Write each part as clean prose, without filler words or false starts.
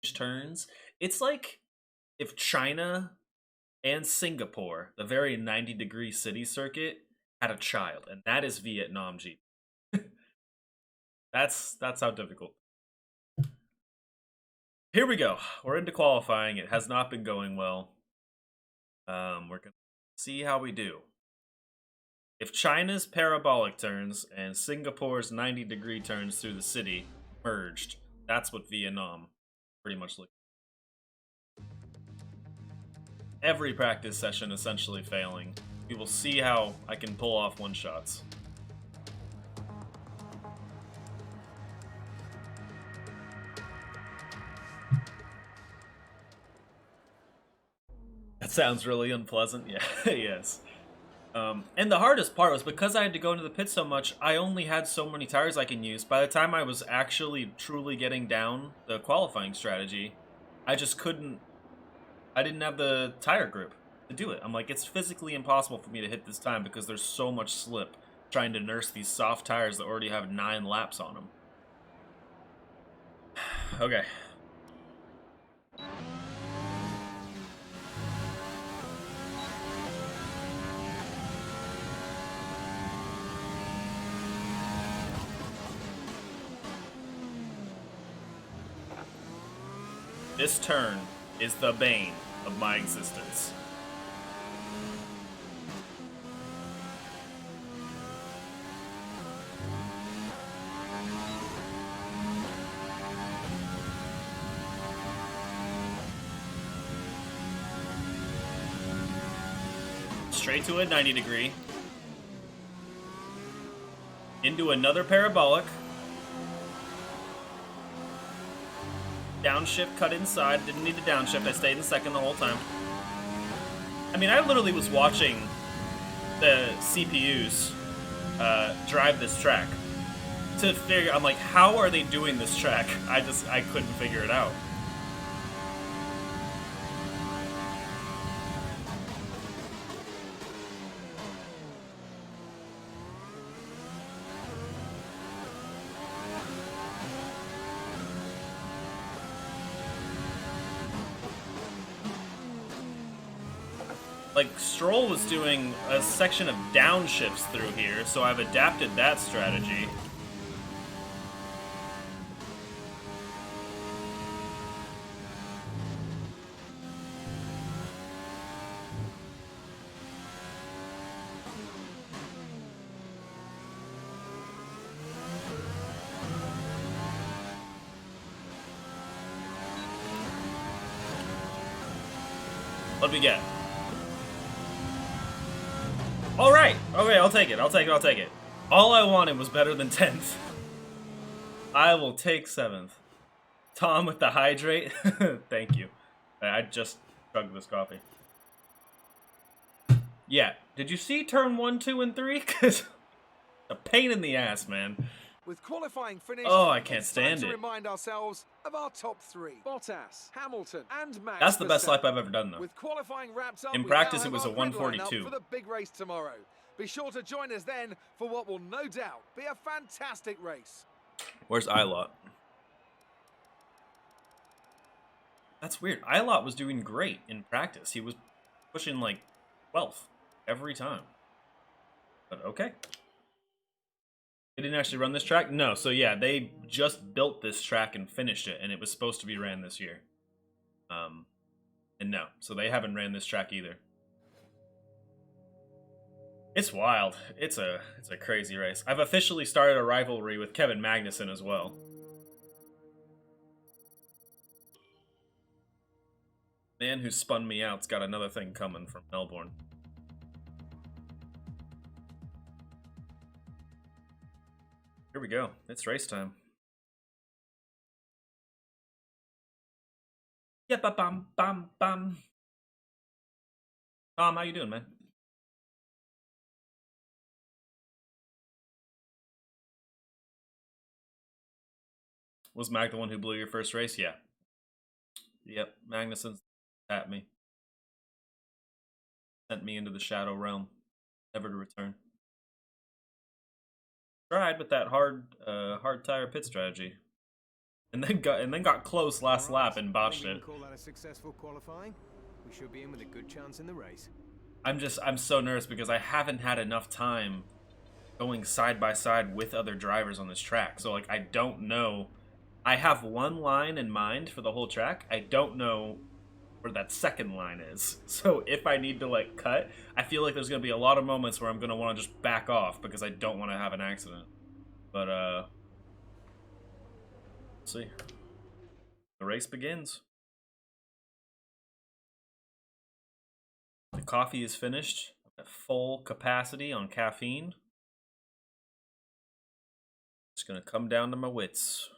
turns. It's like if China and Singapore, the very 90-degree city circuit, had a child, and that is Vietnam G. That's how difficult. Here we go. We're into qualifying. It has not been going well. We're gonna see how we do. If China's parabolic turns and Singapore's 90-degree turns through the city merged, that's what Vietnam pretty much looks. Every practice session essentially failing. We will see how I can pull off one-shots. That sounds really unpleasant. Yeah, yes. And the hardest part was because I had to go into the pit so much, I only had so many tires I can use. By the time I was actually truly getting down the qualifying strategy, I just couldn't. I didn't have the tire grip to do it. I'm like, it's physically impossible for me to hit this time because there's so much slip trying to nurse these soft tires that already have 9 laps on them. Okay. This turn is the bane of my existence. Straight to a 90-degree. Into another parabolic. Downshift, cut inside. Didn't need to downshift. I stayed in second the whole time. I mean, I literally was watching the CPUs drive this track to figure. I'm like, how are they doing this track? I couldn't figure it out. Like, Stroll was doing a section of downshifts through here, so I've adapted that strategy. What do we get? All right. Okay, I'll take it. I'll take it. I'll take it. All I wanted was better than 10th. I will take 7th. Tom with the hydrate. Thank you. I just chugged this coffee. Yeah. Did you see turn 1, 2, and 3? Because a pain in the ass, man. With qualifying finished, oh, I can't stand it. Remind ourselves of our top 3: Bottas, Hamilton, and Max. That's the best lap I've ever done, though. With qualifying wrapped up, in practice, it was a 142 for the big race tomorrow. Be sure to join us then for what will no doubt be a fantastic race. Where's Ilot? That's weird. Ilot was doing great in practice. He was pushing like 12th every time. But okay. They didn't actually run this track? No, so yeah, they just built this track and finished it, and it was supposed to be ran this year. And no, so they haven't ran this track either. It's wild. It's a crazy race. I've officially started a rivalry with Kevin Magnussen as well. Man who spun me out's got another thing coming from Melbourne. Here we go. It's race time. Yep, bam, bam, bam. Tom, how you doing, man? Was Mag the one who blew your first race? Yeah. Yep, Magnussen at me. Sent me into the shadow realm, never to return. Tried with that hard tire pit strategy. and then got close last lap and botched it. Call that a successful qualifying. We should be in with a good chance in the race. I'm so nervous because I haven't had enough time going side by side with other drivers on this track. So like I don't know. I have one line in mind for the whole track. I don't know where that second line is. So if I need to like cut, I feel like there's gonna be a lot of moments where I'm gonna want to just back off because I don't want to have an accident. But let's see. The race begins. The coffee is finished at full capacity on caffeine. Just gonna come down to my wits.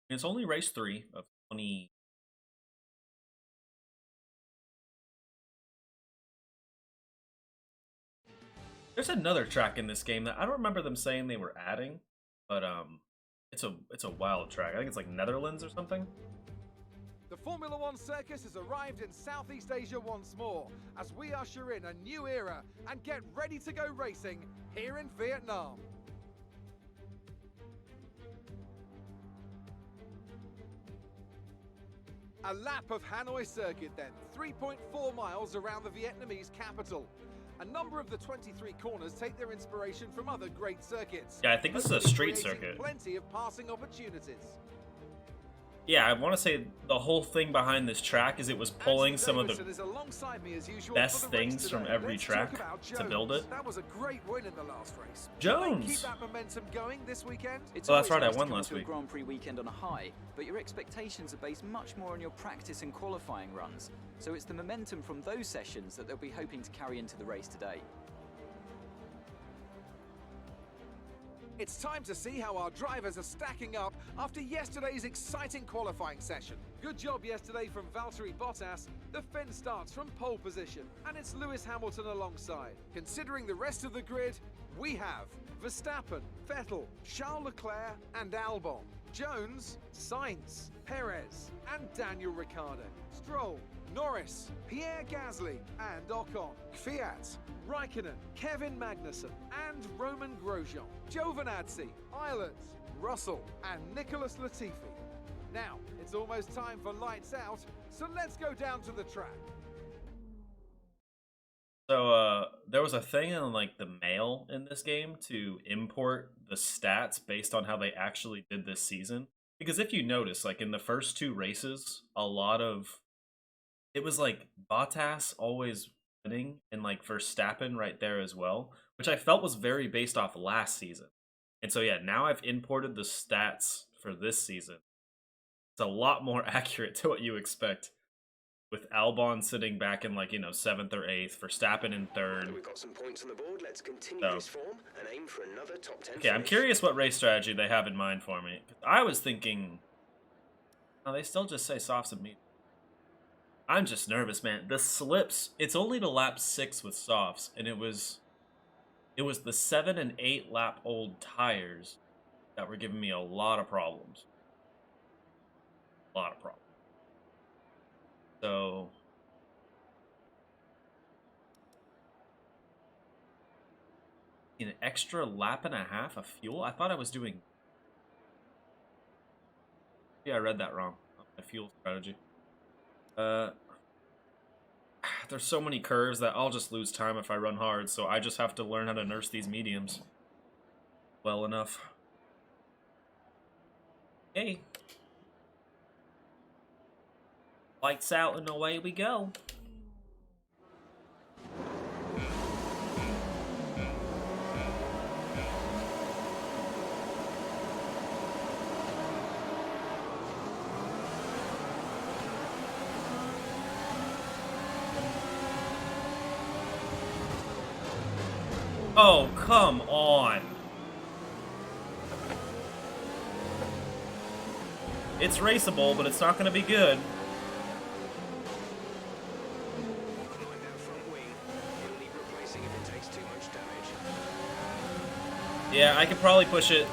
It's only race 3 of 20. There's another track in this game that I don't remember them saying they were adding, but it's a wild track. I think it's like Netherlands or something. The Formula One circus has arrived in Southeast Asia once more as we usher in a new era and get ready to go racing here in Vietnam. A lap of Hanoi circuit then, 3.4 miles around the Vietnamese capital. A number of the 23 corners take their inspiration from other great circuits. Yeah, I think this is a street circuit. Plenty of passing opportunities. Yeah, I want to say the whole thing behind this track is it was pulling some of the best things from every track to build it. That was a great win in the last race. Jones! Keep that momentum going this weekend. Oh, that's right, I won last week. Grand Prix weekend on a high, but your expectations are based much more on your practice and qualifying runs. So it's the momentum from those sessions that they'll be hoping to carry into the race today. It's time to see how our drivers are stacking up after yesterday's exciting qualifying session. Good job yesterday from Valtteri Bottas. The Finn starts from pole position, and it's Lewis Hamilton alongside. Considering the rest of the grid, we have Verstappen, Vettel, Charles Leclerc, and Albon. Jones, Sainz, Perez, and Daniel Ricciardo. Stroll, Norris, Pierre Gasly, and Ocon. Kvyat, Raikkonen, Kevin Magnussen, and Roman Grosjean. Giovinazzi, Eilert, Russell, and Nicholas Latifi. Now, it's almost time for lights out, so let's go down to the track. So there was a thing in like the mail in this game to import the stats based on how they actually did this season. Because if you notice, like in the first 2 races, a lot of it was like Bottas always winning and like Verstappen right there as well, which I felt was very based off last season. And so yeah, now I've imported the stats for this season. It's a lot more accurate to what you expect, with Albon sitting back in like, 7th or 8th, Verstappen in 3rd. We've got some points on the board. Let's continue this form and aim for another top 10. Okay, I'm curious what race strategy they have in mind for me. I was thinking, oh, they still just say softs and mediums. I'm just nervous, man. The slips, it's only to lap 6 with softs, and it was the 7 and 8 lap old tires that were giving me a lot of problems. A lot of problems. So an extra lap and a half of fuel? I thought I was doing... Yeah, I read that wrong. My fuel strategy. There's so many curves that I'll just lose time if I run hard, so I just have to learn how to nurse these mediums well enough. Okay. Lights out and away we go. Oh, come on. It's raceable, but it's not going to be good. Yeah, I could probably push it,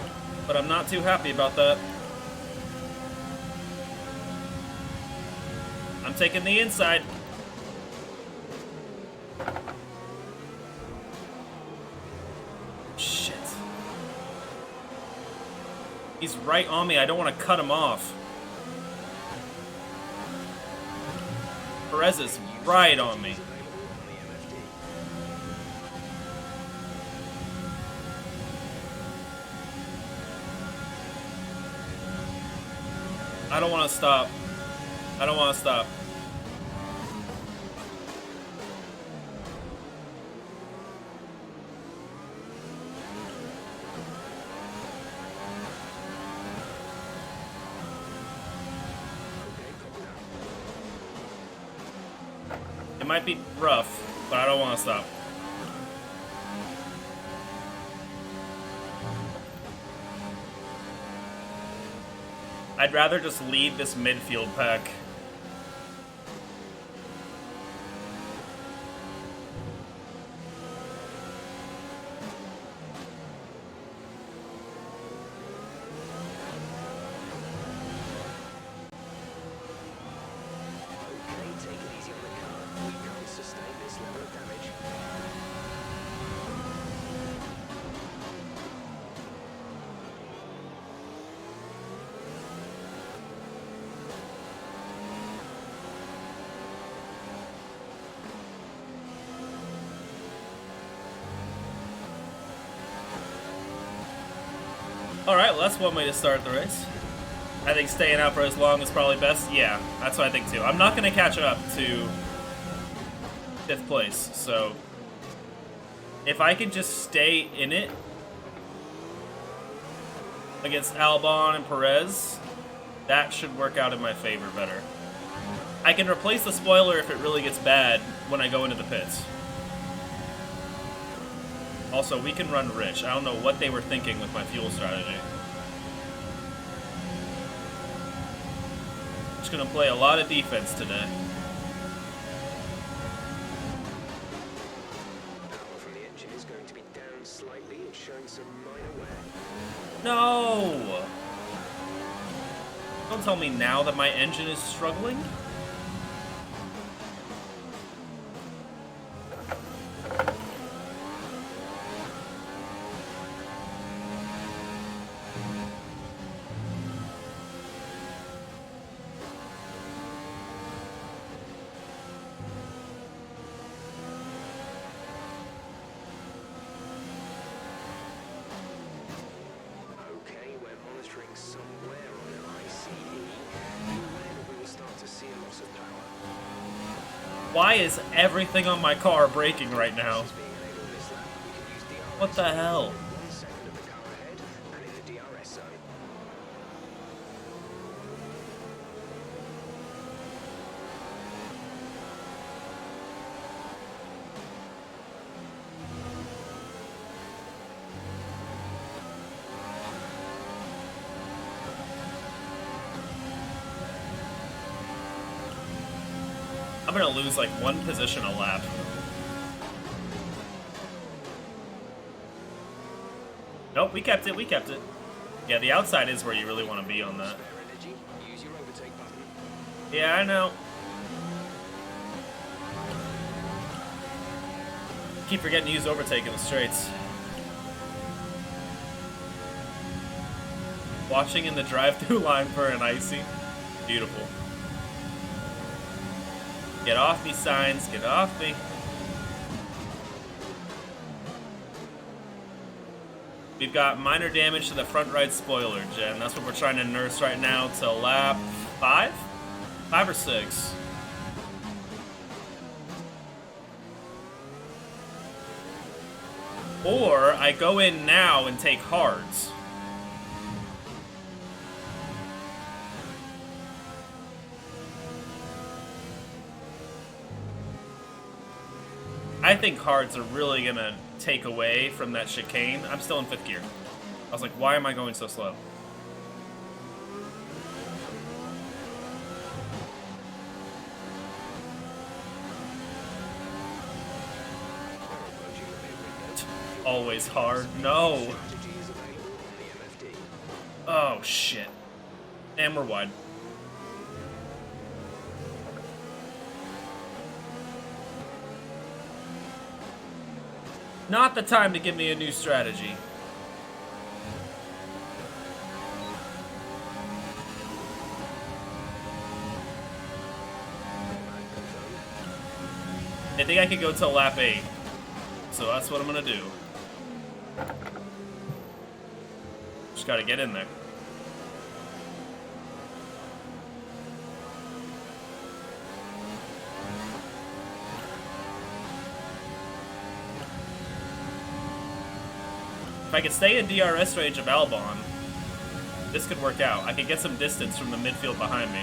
but I'm not too happy about that. I'm taking the inside. Shit. He's right on me. I don't want to cut him off. Perez is right on me. I don't want to stop. I don't want to stop. It might be rough, but I don't want to stop. I'd rather just lead this midfield pack. Alright, well that's one way to start the race. I think staying out for as long is probably best. Yeah, that's what I think too. I'm not going to catch up to 5th place, so if I can just stay in it against Albon and Perez, that should work out in my favor better. I can replace the spoiler if it really gets bad when I go into the pits. Also, we can run rich. I don't know what they were thinking with my fuel strategy. Just gonna play a lot of defense today. Power from the engine is going to be down slightly and showing some minor wear. No! Don't tell me now that my engine is struggling. Why is everything on my car braking right now? What the hell? I'm gonna lose like 1 position a lap. Nope, we kept it, we kept it. Yeah, the outside is where you really want to be on that. Yeah, I know. Keep forgetting to use overtake in the straights. Watching in the drive-through line for an icy. Beautiful. Get off me, signs. Get off me. We've got minor damage to the front right spoiler, Jen. That's what we're trying to nurse right now to lap 5? 5 or 6. Or I go in now and take hards. I think hards are really gonna take away from that chicane. I'm still in 5th gear. I was like, why am I going so slow? Always hard. No. Oh, shit. And we're wide. Not the time to give me a new strategy. I think I could go till lap 8. So that's what I'm gonna do. Just gotta get in there. If I could stay in DRS range of Albon, this could work out. I could get some distance from the midfield behind me.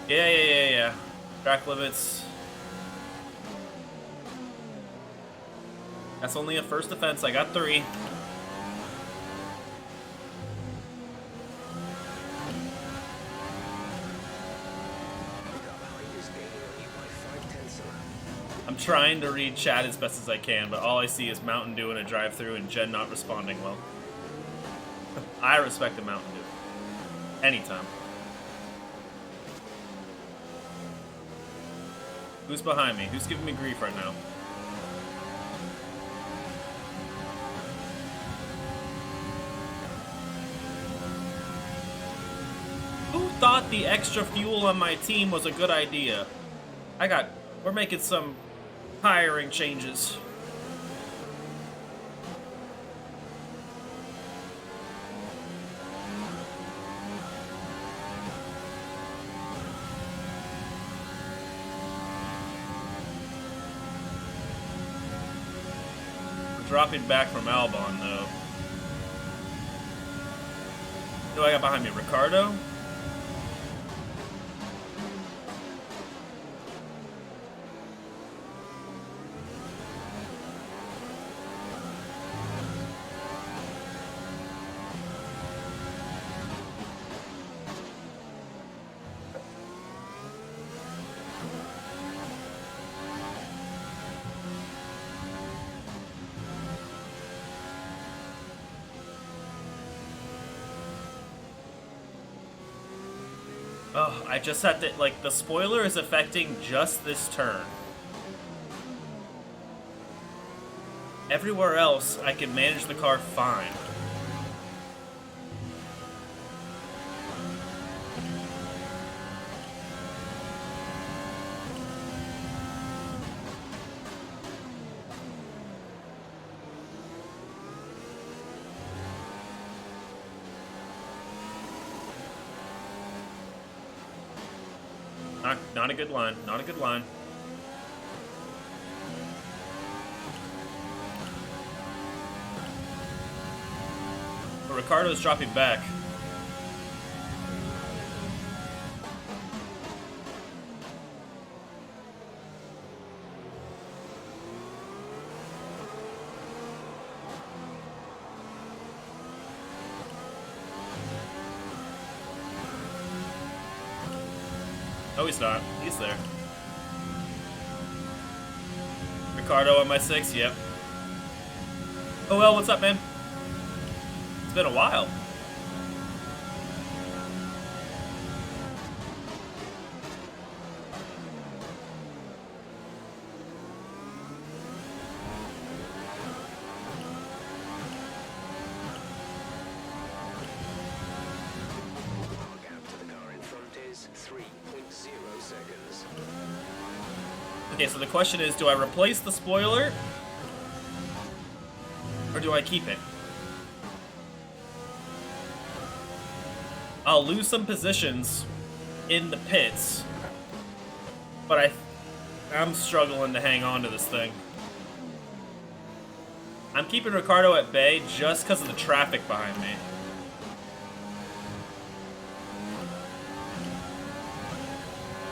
Yeah. Track limits. That's only a first offense. I got 3. I'm trying to read chat as best as I can, but all I see is Mountain Dew in a drive-thru and Jen not responding well. I respect the Mountain Dew. Anytime. Who's behind me? Who's giving me grief right now? Who thought the extra fuel on my team was a good idea? We're making some hiring changes. Dropping back from Albon, though. Who do I got behind me? Ricardo? Oh, I just had to, like, the spoiler is affecting just this turn. Everywhere else, I can manage the car fine. Not a good line. Not a good line. But Ricardo's dropping back. No, he's not. He's there. Ricardo on my 6, yep. Oh well, what's up, man? It's been a while. Okay, so the question is, do I replace the spoiler? Or do I keep it? I'll lose some positions in the pits, but I'm struggling to hang on to this thing. I'm keeping Ricardo at bay just because of the traffic behind me.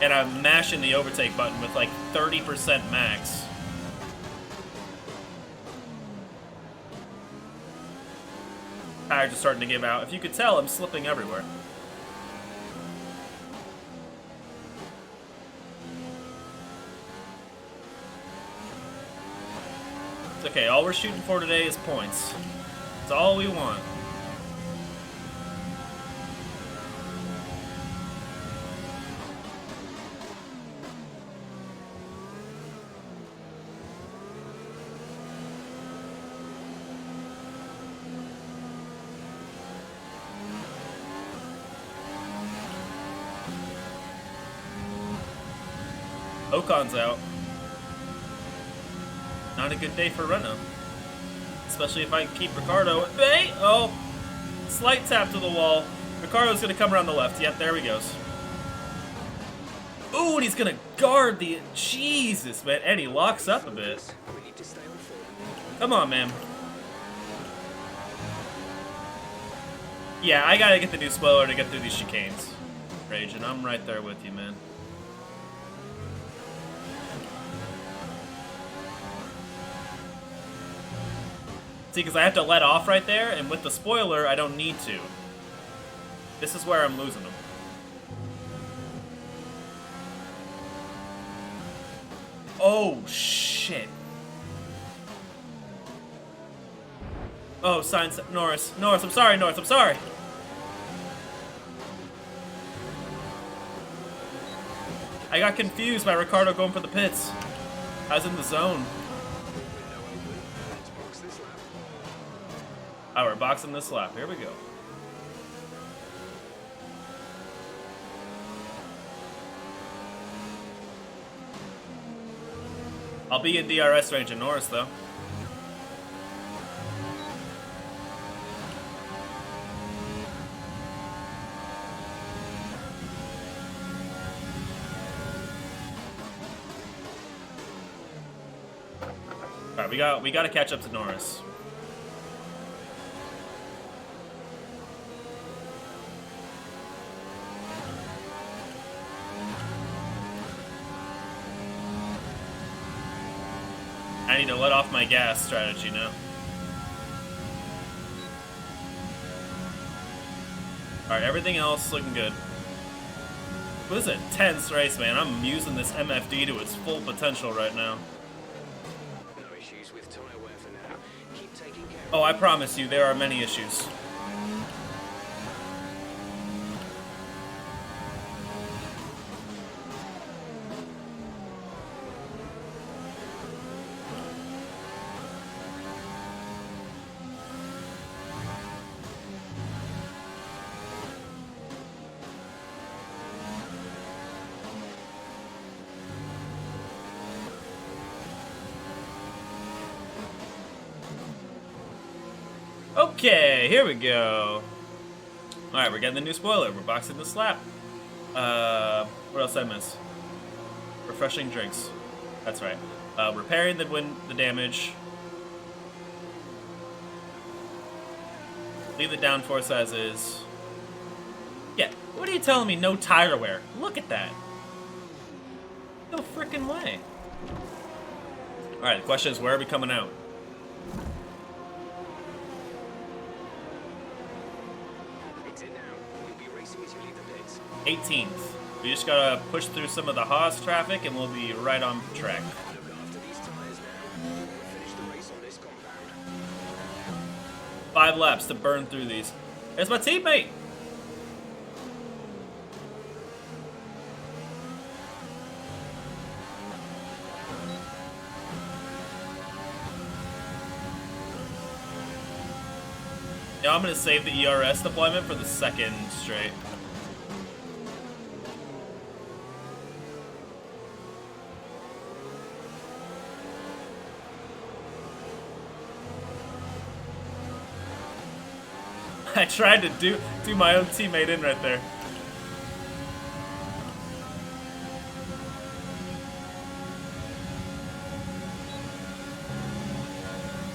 and I'm mashing the overtake button with like 30% max. Tires are starting to give out. If you could tell, I'm slipping everywhere. It's okay, all we're shooting for today is points. That's all we want. Ocon's out. Not a good day for Renault. Especially if I keep Ricardo. Hey! Oh! Slight tap to the wall. Ricardo's gonna come around the left. Yep, there he goes. Ooh, and he's gonna guard the... Jesus, man. And he locks up a bit. We need to stay on form. Come on, man. Yeah, I gotta get the new spoiler to get through these chicanes. Rage, and I'm right there with you, man. See, because I have to let off right there, and with the spoiler, I don't need to. This is where I'm losing them. Oh, shit. Oh, Sainz, Norris. Norris, I'm sorry, Norris, I'm sorry. I got confused by Ricardo going for the pits. I was in the zone. Oh, we're boxing this lap. Here we go. I'll be in DRS range in Norris, though. All right, we got to catch up to Norris. I need to let off my gas strategy now. Alright, everything else looking good. This is a tense race, man. I'm using this MFD to its full potential right now. No issues with tire wear for now. Keep taking care. Oh, I promise you, there are many issues. Okay, here we go. Alright, we're getting the new spoiler. We're boxing this lap. What else did I miss? Refreshing drinks. That's right. Repairing the damage. Leave the downforce as is. Yeah, what are you telling me? No tire wear. Look at that. No freaking way. Alright, the question is, where are we coming out? It's in now. We'll be racing as you leave the pits. 18th. We just gotta push through some of the Haas traffic and we'll be right on track. Look after these tires now. We'll finish the race on this compound. 5 laps to burn through these. It's my teammate! Yeah, I'm gonna save the ERS deployment for the second straight. I tried to do my own teammate in right there.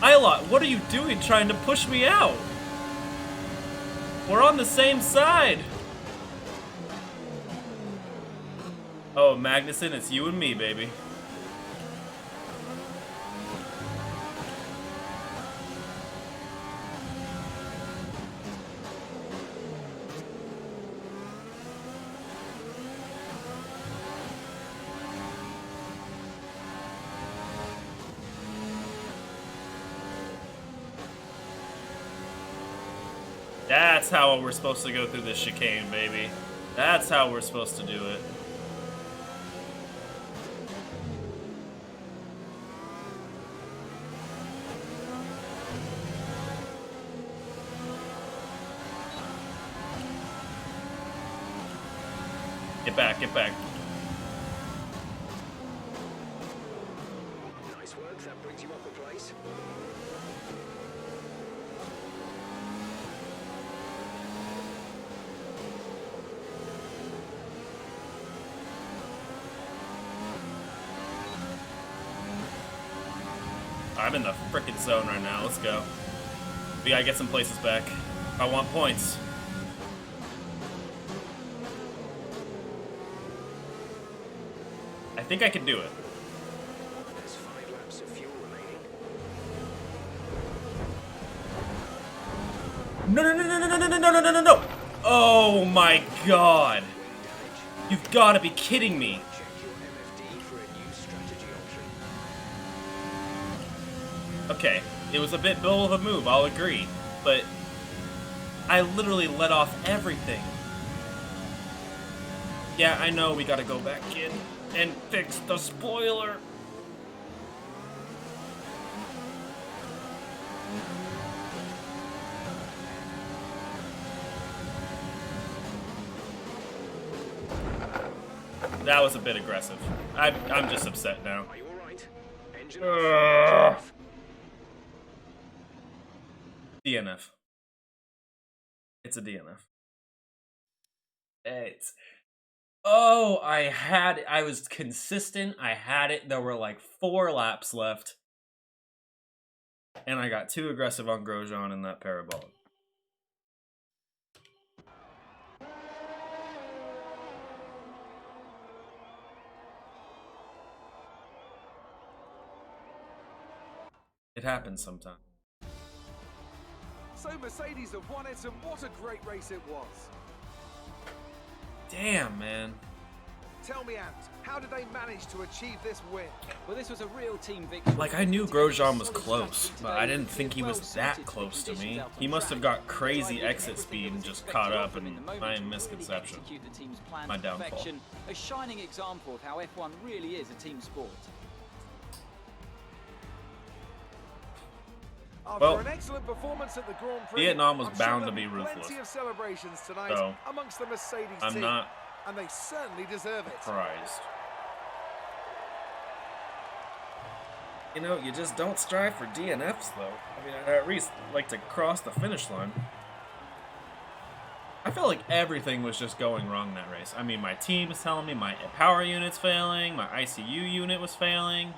Ilot, what are you doing trying to push me out? We're on the same side. Oh, Magnuson, it's you and me, baby. That's how we're supposed to go through this chicane, baby. That's how we're supposed to do it. Get back, get back. Nice work, that brings you up a place. I'm in the frickin' zone right now. Let's go. We gotta get some places back. I want points. I think I can do it. There's 5 laps of fuel remaining. No, no, no, no, no, no, no, no, no, no, no, no! Oh my god! You've gotta be kidding me! Check your MFD for a new strategy option. Okay, it was a bit bold of a move, I'll agree, but I literally let off everything. Yeah, I know we gotta go back in and fix the spoiler. That was a bit aggressive. I'm just upset now. Are you alright? Engine Ugh. off. DNF. It's a DNF. It's... Oh, I was consistent. I had it. There were like 4 laps left. And I got too aggressive on Grosjean in that parabolic. It happens sometimes. So Mercedes have won it, and what a great race it was. Damn, man. Tell me, Ant, how did they manage to achieve this win? Well, this was a real team victory. Like, I knew Grosjean was close, but I didn't think he was that close to me. He must have got crazy exit speed and just caught up, and my misconception. My downfall. A shining example of how F1 really is a team sport. After Well, an excellent performance at the Grand Prix, Vietnam was I'm bound sure to be there'll ruthless. Plenty of celebrations tonight So, amongst the Mercedes I'm team, not and they certainly deserve it. surprised. You know, you just don't strive for DNFs, though. I mean, I'd at least like to cross the finish line. I felt like everything was just going wrong in that race. I mean, my team was telling me my power unit's failing, my ICU unit was failing.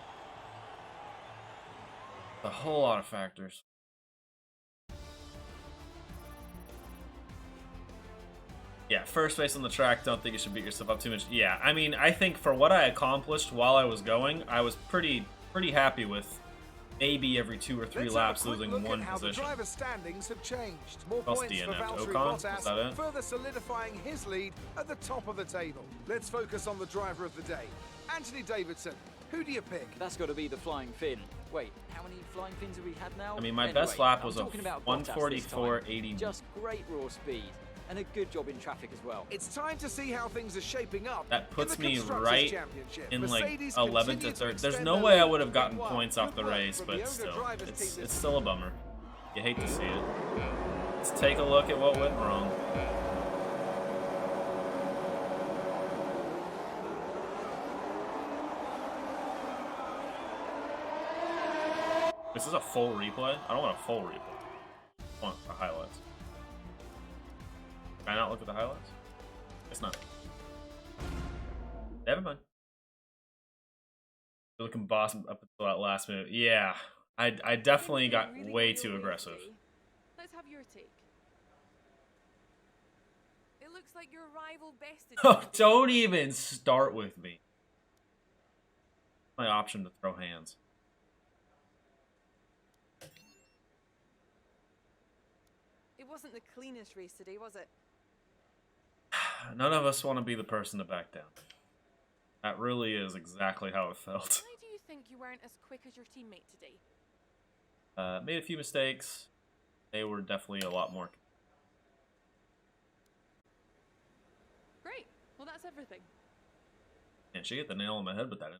A whole lot of factors. Yeah, first race on the track, don't think you should beat yourself up too much. Yeah, I mean, I think for what I accomplished while I was going, I was pretty happy with maybe every 2 or 3 Let's laps have a quick losing look 1 at how position. the driver standings have changed. More Else points for DNF'd. Valtteri Ocon? Is that Bottas, it? further solidifying his lead at the top of the table. Let's focus on the driver of the day, Anthony Davidson. Who do you pick? That's got to be the flying fin. Wait, how many flying fins have we had now? I mean, my Anyway, best lap was I'm a talking about Bottas this 144.80. time. Just great raw speed and a good job in traffic as well. It's time to see how things are shaping up. That puts in the me Constructors' right Championship. in like Mercedes 11th continue to 3rd. There's extend no their way I lead. would have gotten Big one. points off the Good work race, from but the still, Younger Drivers team it's still a bummer. You hate to see it. Let's take a look at what went wrong. This is a full replay? I don't want a full replay. I want the highlights. Can I not look at the highlights? It's not. Never mind. You're looking boss up until that last minute. Yeah, I definitely got way too aggressive. Let's have your take. It It looks like your rival bested Oh, you. don't even start with me. My option to throw hands. It wasn't the cleanest race today, was it? None of us want to be the person to back down. That really is exactly how it felt. Why do you think you weren't as quick as your teammate today? Made a few mistakes. They were definitely a lot more. Great. Well, that's everything. And she hit the nail on the head with that.